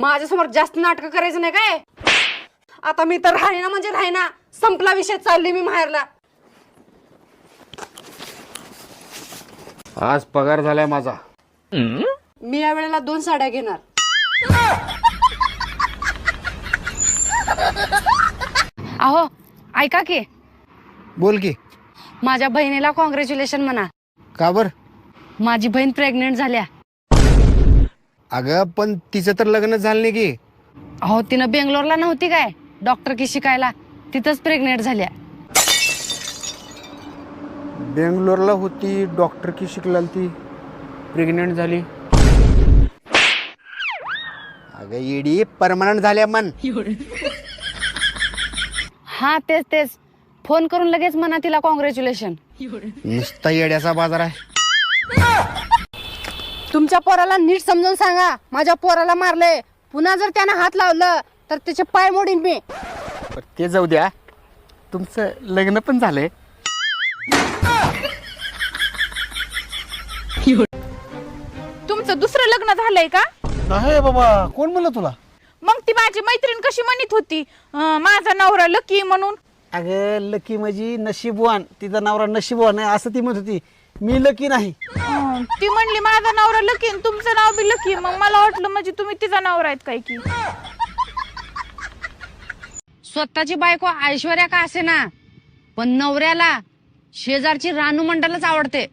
माझ्यासमोर जास्त नाटक करायचं नाही काय? आता मी तर राहीना म्हणजे राहीना, संपला विषय, चालली मी माहेरला. आज पगार झालाय माझा. मी या वेळेला 2 साड्या घेणार. अहो ऐका की. बोल की. माझ्या बहिणीला कॉंग्रॅच्युलेशन म्हणा. का बर? माझी बहीण प्रेग्नेंट झाल्या. अगं पण तिचं तर लग्न झालं नाही की. अहो तिनं बेंगलोरला नव्हती काय डॉक्टर की शिकायला, तिथंच प्रेग्नेंट झाल्या. बेंगलोरला होती, डॉक्टर की शिकला, ती प्रेग्नेंट झाली. अगं येडी, परमनंट झाल्या मन. हा तेच तेच, फोन करून लगेच म्हणा तिला कॉंग्रॅच्युलेशन. नुसता येड्याचा बाजार आहे. तुमच्या पोराला नीट समजून सांगा, माझ्या पोराला मारले. पुन्हा जर त्यानं हात लावलं तर त्याचे पाय मोडीन मी. ते जाऊ द्या, तुमचं लग्न पण झालंय. तुमचं दुसरं लग्न झालंय का? नाही बाबा, कोण म्हणलं तुला? मग ती माझी मैत्रीण कशी म्हणत होती माझा नवरा लकी म्हणून? अगं लकी म्हणजे नशीबवान, तिचा नवरा नशीबवान आहे असं ती म्हणत होती. मी लकी नाही. ती म्हणली माझा नवरा लकी आणि तुमचं नाव बी लकी. मग मला वाटलं म्हणजे तुम्ही तिचा नवरा आहेत काय की. स्वतःची बायको ऐश्वर्या का असे ना, पण नवऱ्याला शेजारची रानू मंडलच आवडते.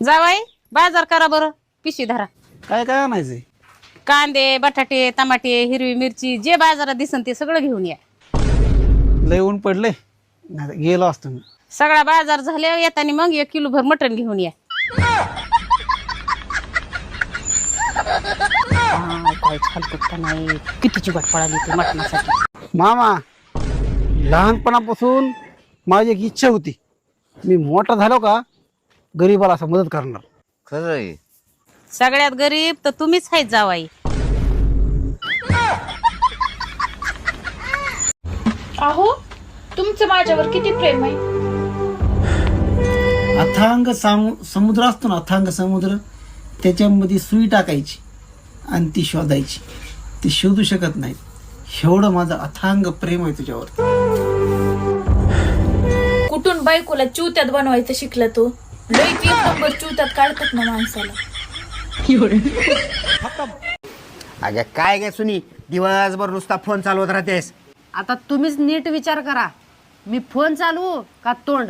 जावाई बाजार करा बरं, पिशवी धरा. काय काय आणायचंय? कांदे, बटाटे, टमाटे, हिरवी मिरची, जे बाजारात दिसन ते सगळं घेऊन या. लय ऊन पडलंय, नाही गेलो असतो मी. सगळा बाजार झाल्यावर येताना मग 1 किलो भर मटण घेऊन या. काय छालकुटका नाही, किती चिवट पडाली ती मटणासाठी. मामा, लहानपणापासून माझी एक इच्छा होती, मी मोठा झालो का गरीबाला असं मदत करणार. खरं आहे. सगळ्यात गरीब तर तुम्हीच आहेत जावाई. अहो तुमचं माझ्यावर किती प्रेम आहे. अथांग समुद्र असतो ना, अथांग समुद्र, त्याच्यामध्ये सुई टाकायची आणि ती शोधायची. ती शोधू शकत नाही, एवढं माझं अथांग प्रेम आहे तुझ्यावर. कुठून बायकोला चिवत्यात बनवायचं शिकला तो. लई 1 नंबर चिवत्यात काढतात ना माणसाला. अगं काय काय सुनी, दिवसभर नुसता फोन चालवत राहतेस. आता तुम्हीच नीट विचार करा, मी फोन चालवू का तोंड?